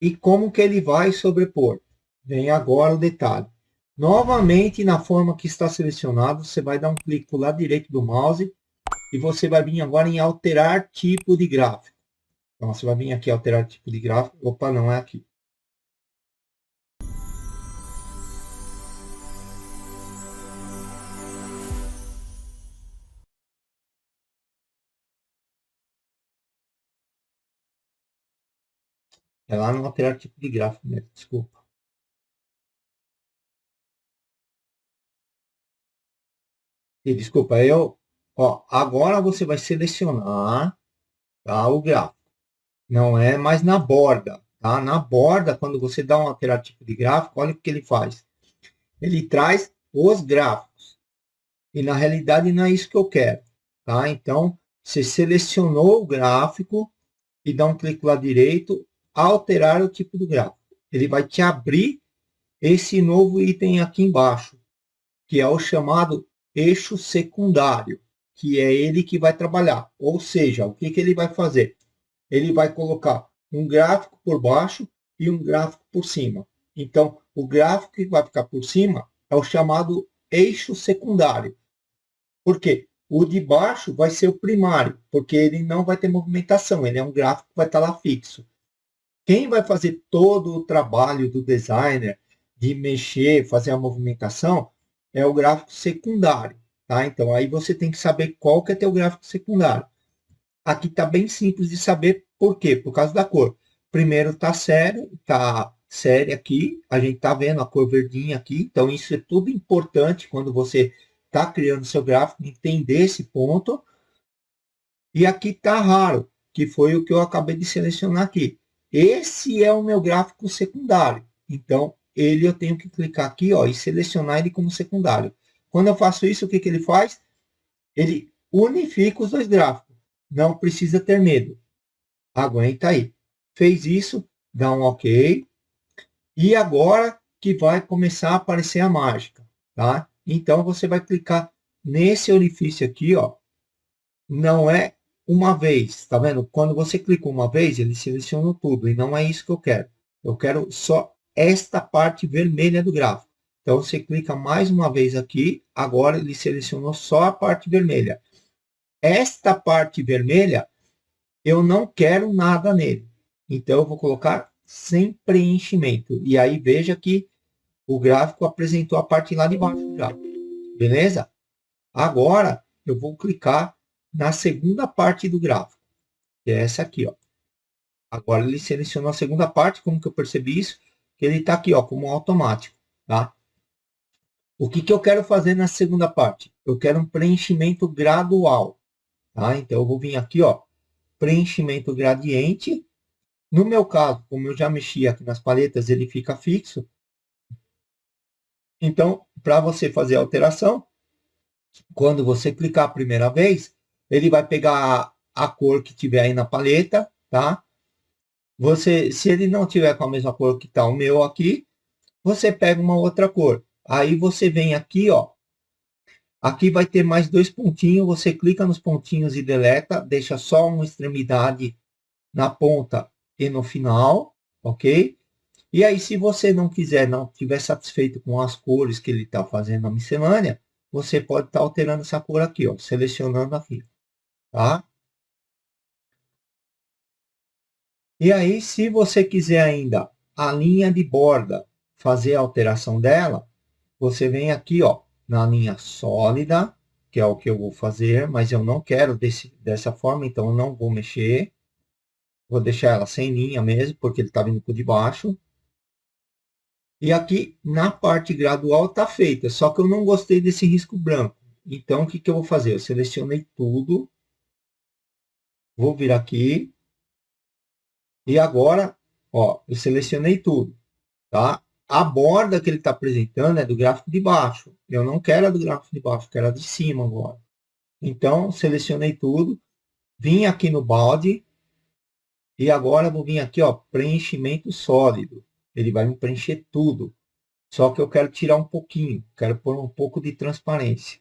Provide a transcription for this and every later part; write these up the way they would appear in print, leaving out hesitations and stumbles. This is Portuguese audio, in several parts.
E como que ele vai sobrepor? Vem agora o detalhe. Novamente, na forma que está selecionado, você vai dar um clique do lado direito do mouse e você vai vir agora em alterar tipo de gráfico. Então, você vai vir aqui alterar tipo de gráfico. Opa, não é aqui. É lá no alterar tipo de gráfico mesmo, desculpa. E desculpa, agora você vai selecionar, tá, o gráfico. Não é mais na borda, tá? Na borda, quando você dá um alterar tipo de gráfico, olha o que ele faz. Ele traz os gráficos. E na realidade não é isso que eu quero, tá? Então, você selecionou o gráfico e dá um clique lá direito, alterar o tipo do gráfico. Ele vai te abrir esse novo item aqui embaixo, que é o chamado eixo secundário, que é ele que vai trabalhar. Ou seja, o que, que ele vai fazer? Ele vai colocar um gráfico por baixo e um gráfico por cima. Então, o gráfico que vai ficar por cima é o chamado eixo secundário. Por quê? O de baixo vai ser o primário, porque ele não vai ter movimentação, ele é um gráfico que vai estar lá fixo. Quem vai fazer todo o trabalho do designer de mexer, fazer a movimentação, é o gráfico secundário, tá? Então aí você tem que saber qual que é teu gráfico secundário. Aqui está bem simples de saber por quê? Por causa da cor. Primeiro tá sério aqui, a gente está vendo a cor verdinha aqui, então isso é tudo importante quando você está criando seu gráfico, entender esse ponto. E aqui está raro, que foi o que eu acabei de selecionar aqui. Esse é o meu gráfico secundário. Então, ele eu tenho que clicar aqui, ó, e selecionar ele como secundário. Quando eu faço isso, o que, que ele faz? Ele unifica os dois gráficos. Não precisa ter medo. Aguenta aí. Fez isso, dá um OK. E agora que vai começar a aparecer a mágica, tá? Então, você vai clicar nesse orifício aqui, ó, não é uma vez, tá vendo? Quando você clica uma vez, ele seleciona tudo, e não é isso que eu quero. Eu quero só esta parte vermelha do gráfico. Então, você clica mais uma vez aqui, agora ele selecionou só a parte vermelha. Esta parte vermelha, eu não quero nada nele. Então, eu vou colocar sem preenchimento. E aí, veja que o gráfico apresentou a parte lá de baixo do gráfico. Beleza? Agora, eu vou clicar na segunda parte do gráfico, que é essa aqui, ó. Agora ele selecionou a segunda parte, como que eu percebi isso? Que ele está aqui, ó, como automático, tá? O que, que eu quero fazer na segunda parte? Eu quero um preenchimento gradual, tá? Então eu vou vir aqui, ó, preenchimento gradiente. No meu caso, como eu já mexi aqui nas paletas, ele fica fixo. Então, para você fazer a alteração, quando você clicar a primeira vez, ele vai pegar a cor que tiver aí na paleta, tá? Você, se ele não tiver com a mesma cor que está o meu aqui, você pega uma outra cor. Aí você vem aqui, ó. Aqui vai ter mais dois pontinhos. Você clica nos pontinhos e deleta. Deixa só uma extremidade na ponta e no final, ok? E aí, se você não quiser, não estiver satisfeito com as cores que ele está fazendo na miscelânea, você pode estar alterando essa cor aqui, ó, selecionando aqui, tá? E aí, se você quiser ainda a linha de borda, fazer a alteração dela, você vem aqui, ó, na linha sólida, que é o que eu vou fazer, mas eu não quero dessa forma, então eu não vou mexer. Vou deixar ela sem linha mesmo, porque ele está vindo por debaixo. E aqui na parte gradual está feita, só que eu não gostei desse risco branco. Então o que, que eu vou fazer? Eu selecionei tudo, vou vir aqui e agora, ó, eu selecionei tudo, tá? A borda que ele está apresentando é do gráfico de baixo. Eu não quero a do gráfico de baixo, quero a de cima agora. Então, selecionei tudo, vim aqui no balde e agora vou vir aqui, ó, preenchimento sólido. Ele vai me preencher tudo. Só que eu quero tirar um pouquinho, quero pôr um pouco de transparência.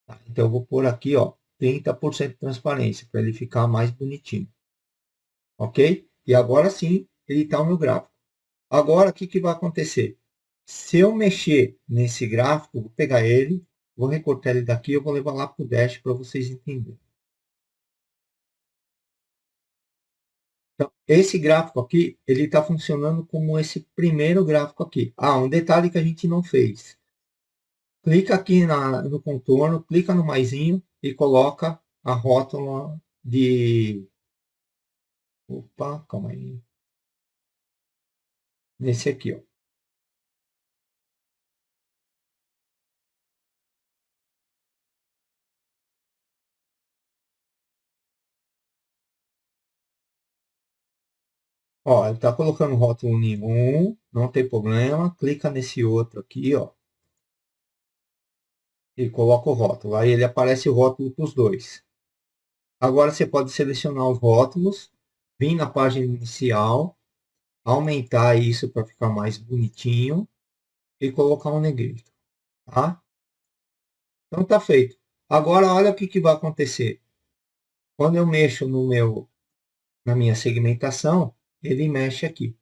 Tá? Então, eu vou pôr aqui, ó, 30% de transparência, para ele ficar mais bonitinho. Ok? E agora sim, ele está o meu gráfico. Agora, o que, que vai acontecer? Se eu mexer nesse gráfico, vou pegar ele, vou recortar ele daqui, eu vou levar lá para o Dash para vocês entenderem. Então, esse gráfico aqui, ele está funcionando como esse primeiro gráfico aqui. Ah, um detalhe que a gente não fez. Clica aqui no contorno, clica no maisinho e coloca a rótula de... Opa, calma aí. Nesse aqui, ó. Ó, ele está colocando rótulo nenhum, não tem problema. Clica nesse outro aqui, ó. E coloca o rótulo. Aí ele aparece o rótulo para os dois. Agora você pode selecionar os rótulos, vir na página inicial, aumentar isso para ficar mais bonitinho e colocar um negrito, tá? Então tá feito. Agora olha o que, que vai acontecer. Quando eu mexo na minha segmentação, ele mexe aqui,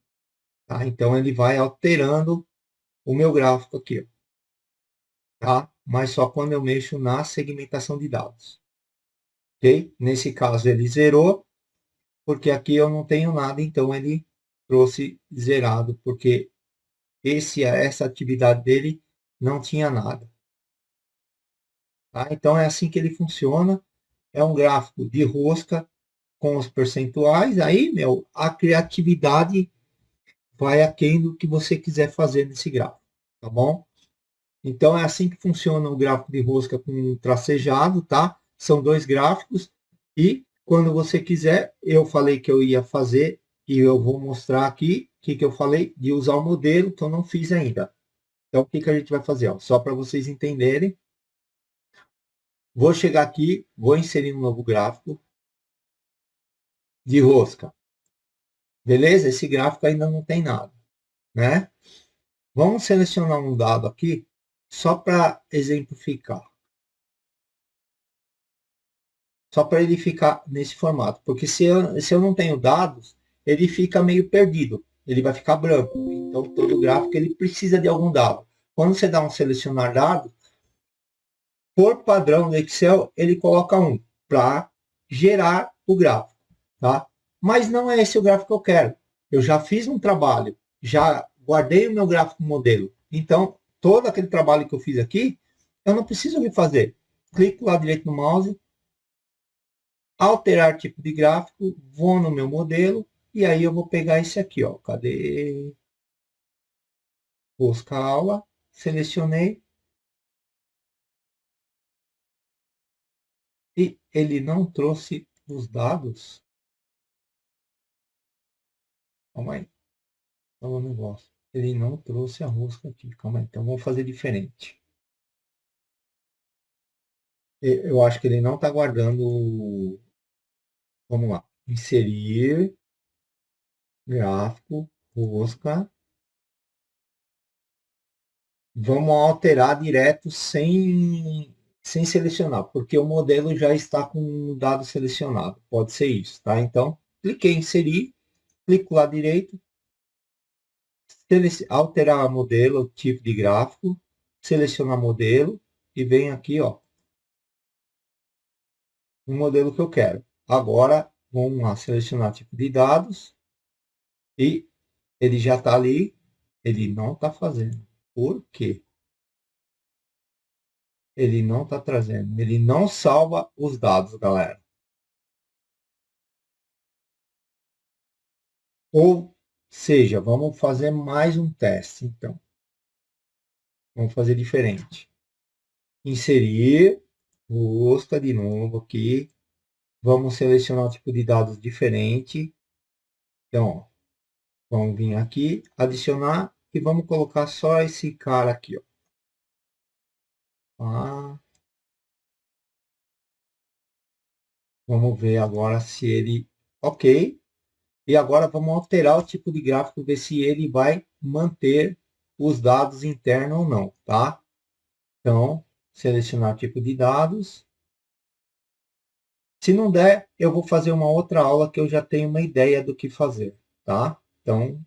tá? Então ele vai alterando o meu gráfico aqui, ó, tá? Mas só quando eu mexo na segmentação de dados, ok? Nesse caso ele zerou, porque aqui eu não tenho nada, então ele trouxe zerado, porque essa atividade dele não tinha nada. Tá? Então é assim que ele funciona. É um gráfico de rosca com os percentuais. Aí, meu, a criatividade vai aquém do que você quiser fazer nesse gráfico, tá bom? Então é assim que funciona o gráfico de rosca com tracejado, tá? São dois gráficos e quando você quiser, eu falei que eu ia fazer e eu vou mostrar aqui o que, que eu falei de usar o modelo que eu não fiz ainda. Então o que, que a gente vai fazer? Ó, só para vocês entenderem, vou chegar aqui, vou inserir um novo gráfico de rosca. Beleza? Esse gráfico ainda não tem nada, né? Vamos selecionar um dado aqui só para exemplificar. Só para ele ficar nesse formato. Porque se eu não tenho dados, ele fica meio perdido. Ele vai ficar branco. Então, todo gráfico ele precisa de algum dado. Quando você dá um selecionar dado, por padrão do Excel, ele coloca um para gerar o gráfico. Tá? Mas não é esse o gráfico que eu quero. Eu já fiz um trabalho, já guardei o meu gráfico modelo. Então, todo aquele trabalho que eu fiz aqui, eu não preciso refazer. Clico lá direito no mouse, alterar tipo de gráfico, vou no meu modelo e aí eu vou pegar esse aqui, ó. Cadê? Buscar aula, selecionei e ele não trouxe os dados. Calma aí, calma o negócio. Ele não trouxe a rosca aqui. Calma aí, então vamos fazer diferente. Eu acho que ele não está guardando. Vamos lá. Inserir gráfico, rosca. Vamos alterar direto sem selecionar, porque o modelo já está com o dado selecionado. Pode ser isso, tá? Então, cliquei em inserir, clico lá direito, alterar modelo, tipo de gráfico, selecionar modelo e vem aqui, ó, o modelo que eu quero. Agora, vamos lá, selecionar tipo de dados e ele já está ali, ele não está fazendo. Por quê? Ele não está trazendo, ele não salva os dados, galera. Ou seja, vamos fazer mais um teste, então. Vamos fazer diferente. Inserir, rosca de novo aqui. Vamos selecionar um tipo de dados diferente. Então, ó, vamos vir aqui, adicionar e vamos colocar só esse cara aqui, ó. Ah, vamos ver agora se ele... Ok. E agora vamos alterar o tipo de gráfico, ver se ele vai manter os dados internos ou não, tá? Então, selecionar tipo de dados. Se não der, eu vou fazer uma outra aula que eu já tenho uma ideia do que fazer, tá? Então,